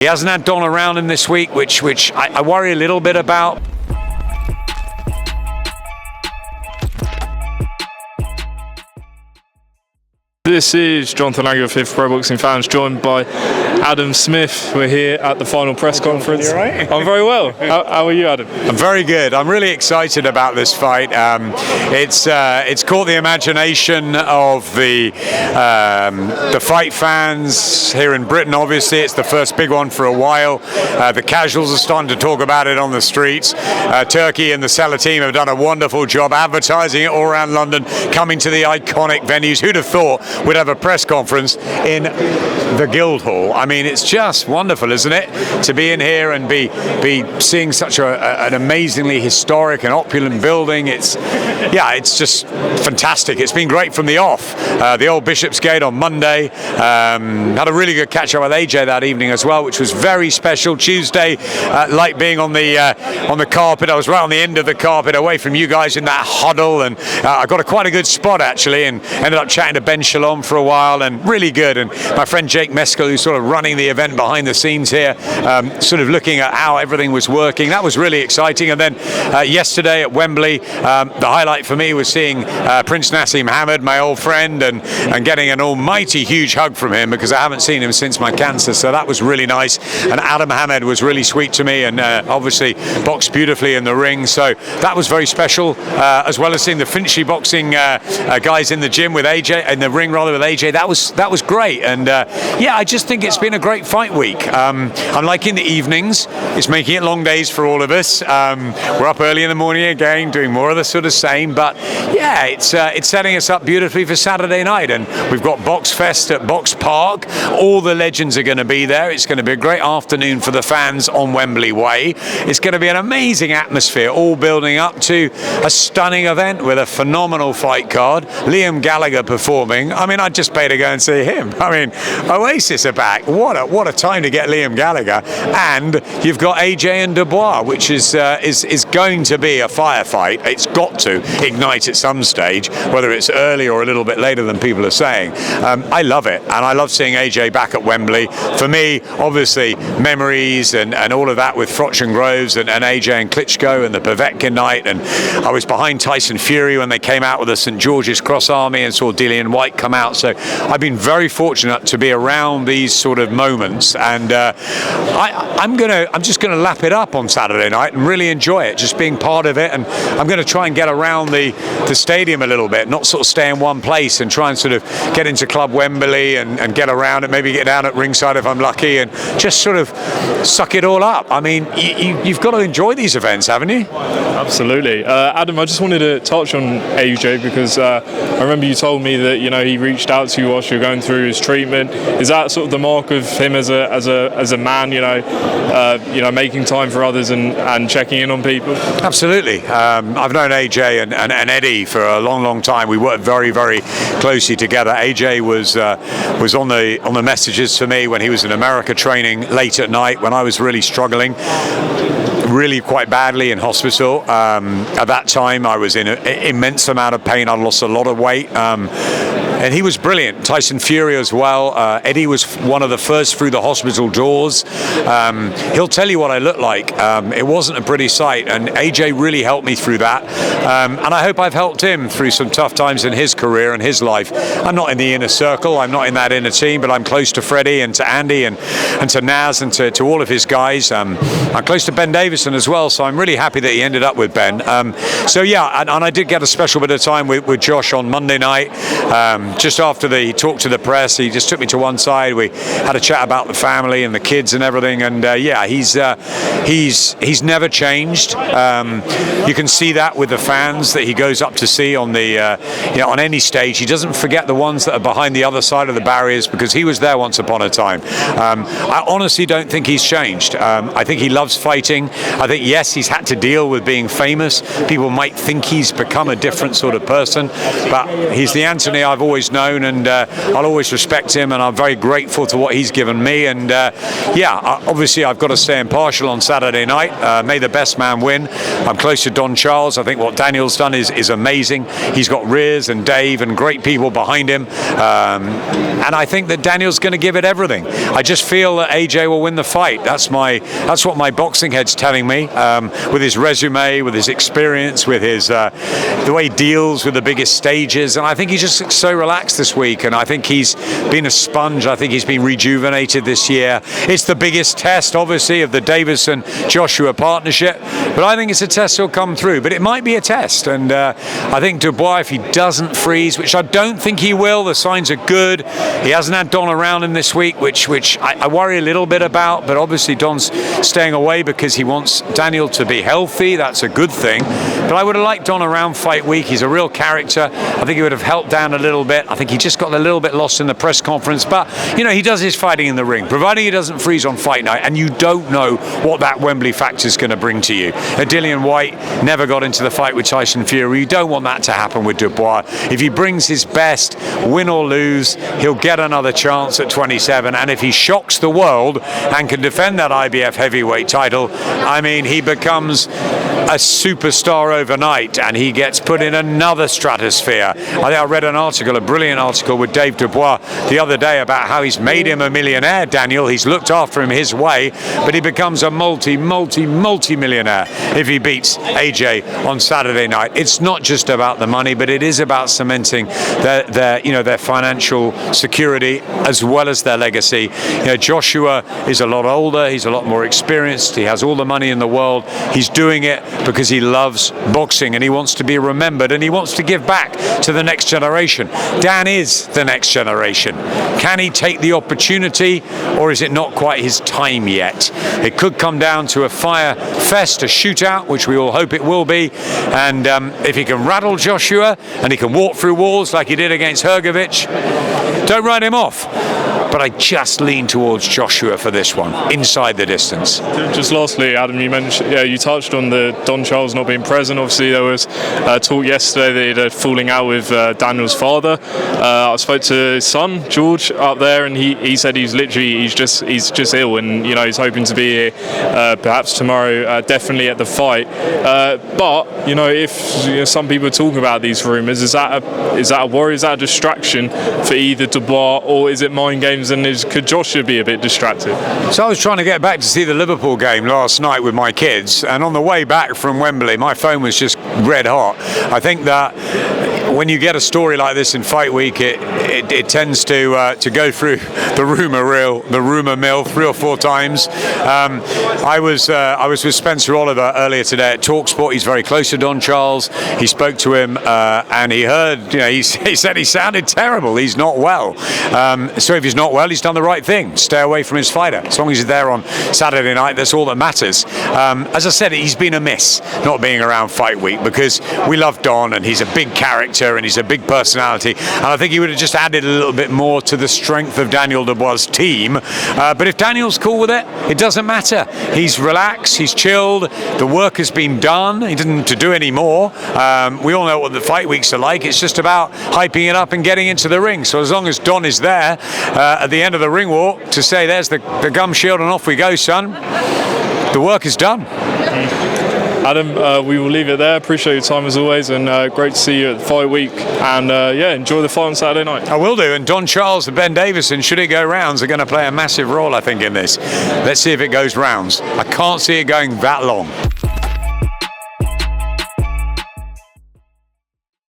He hasn't had Don around him this week, which I worry a little bit about. This is Jonathan Langer of Fifth Pro Boxing Fans, joined by Adam Smith. We're here at the final press conference. You all right? I'm very well. How are you, Adam? I'm very good. I'm really excited about this fight. It's caught the imagination of the fight fans here in Britain. Obviously, it's the first big one for a while. The casuals are starting to talk about it on the streets. Turkey and the Seller team have done a wonderful job advertising it all around London, coming to the iconic venues. Who'd have thought we'd have a press conference in the Guildhall? I mean, it's just wonderful, isn't it, to be in here and be seeing such an amazingly historic and opulent building. It's just fantastic. It's been great from the off. The old Bishopsgate on Monday. Had a really good catch up with AJ that evening as well, which was very special. Tuesday, like being on the carpet. I was right on the end of the carpet, away from you guys in that huddle, and I got quite a good spot actually, and ended up chatting to Ben Shalom for a while, and really good. And my friend Jake Meskel, who's sort of running the event behind the scenes here, sort of looking at how everything was working. That was really exciting. And then yesterday at Wembley, the highlight for me was seeing Prince Nassim Hamid, my old friend, and getting an almighty huge hug from him, because I haven't seen him since my cancer. So that was really nice. And Adam Hamid was really sweet to me, and obviously boxed beautifully in the ring. So that was very special, as well as seeing the Finchley boxing guys in the gym with AJ, in the ring rather, with AJ. That was great. And I just think it's been a great fight week. I'm liking the evenings. It's making it long days for all of us. We're up early in the morning again, doing more of the sort of same. But yeah, it's setting us up beautifully for Saturday night. And we've got Box Fest at Box Park. All the legends are going to be there. It's going to be a great afternoon for the fans on Wembley Way. It's going to be an amazing atmosphere, all building up to a stunning event with a phenomenal fight card. Liam Gallagher performing. I mean, I'd just pay to go and see him. I mean, Oasis are back. What a time to get Liam Gallagher. And you've got AJ and Dubois, which is going to be a firefight. It's got to ignite at some stage, whether it's early or a little bit later than people are saying. I love it, and I love seeing AJ back at Wembley. For me, obviously, memories and all of that with Froch and Groves and AJ and Klitschko and the Povetkin night. And I was behind Tyson Fury when they came out with the St. George's Cross Army and saw Dillian White come out. So I've been very fortunate to be around these sort of moments, and I'm just gonna lap it up on Saturday night and really enjoy it, just being part of it. And I'm going to try and get around the stadium a little bit, not sort of stay in one place, and try and sort of get into Club Wembley and get around it, maybe get down at ringside if I'm lucky, and just sort of suck it all up. I mean, you've got to enjoy these events, haven't you? Absolutely. Adam, I just wanted to touch on AJ, because I remember you told me that he reached out to you whilst you were going through his treatment. Is that sort of the mark of him as a man, making time for others and checking in on people? Absolutely. I've known AJ and Eddie for a long time. We worked very, very closely together. AJ was on the messages for me when he was in America training late at night, when I was really struggling really quite badly in hospital. At that time I was in an immense amount of pain. I lost a lot of weight, and he was brilliant. Tyson Fury as well. Eddie was one of the first through the hospital doors. He'll tell you what I look like. It wasn't a pretty sight, and AJ really helped me through that, and I hope I've helped him through some tough times in his career and his life. I'm not in the inner circle, I'm not in that inner team, but I'm close to Freddie and to Andy and to Naz and to all of his guys. I'm close to Ben Davison as well, so I'm really happy that he ended up with Ben. So yeah, and I did get a special bit of time with Josh on Monday night. Just after he talked to the press, he just took me to one side. We had a chat about the family and the kids and everything, and he's never changed. You can see that with the fans that he goes up to see on on any stage. He doesn't forget the ones that are behind the other side of the barriers, because he was there once upon a time. I honestly don't think he's changed. I think he loves fighting. I think, yes, he's had to deal with being famous. People might think he's become a different sort of person, but he's the Anthony I've always always known, and I'll always respect him, and I'm very grateful to what he's given me. And obviously I've got to stay impartial on Saturday night. May the best man win. I'm close to Don Charles. I think what Daniel's done is amazing. He's got Riz and Dave and great people behind him, and I think that Daniel's going to give it everything. I just feel that AJ will win the fight. That's what my boxing head's telling me, with his resume, with his experience, with his the way he deals with the biggest stages. And I think he just looks so relaxed this week, and I think he's been a sponge. I think he's been rejuvenated this year. It's the biggest test, obviously, of the Davison-Joshua partnership, but I think it's a test he'll come through. But it might be a test, and I think Dubois, if he doesn't freeze, which I don't think he will, the signs are good. He hasn't had Don around him this week, which I worry a little bit about, but obviously Don's staying away because he wants Daniel to be healthy. That's a good thing. But I would have liked Don around fight week. He's a real character. I think he would have helped down a little bit. I think he just got a little bit lost in the press conference. But, he does his fighting in the ring, providing he doesn't freeze on fight night. And you don't know what that Wembley factor is going to bring to you. Dillian Whyte never got into the fight with Tyson Fury. You don't want that to happen with Dubois. If he brings his best, win or lose, he'll get another chance at 27. And if he shocks the world and can defend that IBF heavyweight title, he becomes a superstar overnight, and he gets put in another stratosphere. I read an article, a brilliant article with Dave Dubois the other day about how he's made him a millionaire, Daniel. He's looked after him his way, but he becomes a multi-millionaire if he beats AJ on Saturday night. It's not just about the money, but it is about cementing their financial security as well as their legacy. Joshua is a lot older, he's a lot more experienced, he has all the money in the world. He's doing it because he loves boxing and he wants to be remembered and he wants to give back to the next generation. Dan is the next generation. Can he take the opportunity, or is it not quite his time yet? It could come down to a fire fest, a shootout, which we all hope it will be. And if he can rattle Joshua and he can walk through walls like he did against Hrgovic, don't write him off. But I just lean towards Joshua for this one, inside the distance. Just lastly, Adam, you touched on the Don Charles not being present. Obviously, there was talk yesterday that he had a falling out with Daniel's father. I spoke to his son George up there, and he said he's just ill, and he's hoping to be here perhaps tomorrow, definitely at the fight. But if some people are talking about these rumours, is that a worry? Is that a distraction for either Dubois, or is it mind games? And could Joshua be a bit distracted? So I was trying to get back to see the Liverpool game last night with my kids, and on the way back from Wembley, my phone was just red hot. I think that when you get a story like this in fight week, it tends to go through the rumour mill 3 or 4 times. I was with Spencer Oliver earlier today at TalkSport. He's very close to Don Charles. He spoke to him, and he heard, he said he sounded terrible. He's not well. So if he's not well, he's done the right thing. Stay away from his fighter. As long as he's there on Saturday night, that's all that matters. As I said, he's been a miss not being around fight week, because we love Don and he's a big character and he's a big personality, and I think he would have just added a little bit more to the strength of Daniel Dubois' team. But if Daniel's cool with it, it doesn't matter. He's relaxed, he's chilled, the work has been done, he didn't need to do any more. We all know what the fight weeks are like. It's just about hyping it up and getting into the ring. So as long as Don is there at the end of the ring walk to say, there's the gum shield and off we go, son, the work is done. Adam, we will leave it there. Appreciate your time as always, and great to see you at the fight week. And enjoy the fight on Saturday night. I will do. And Don Charles and Ben Davison, should it go rounds, are going to play a massive role, I think, in this. Let's see if it goes rounds. I can't see it going that long.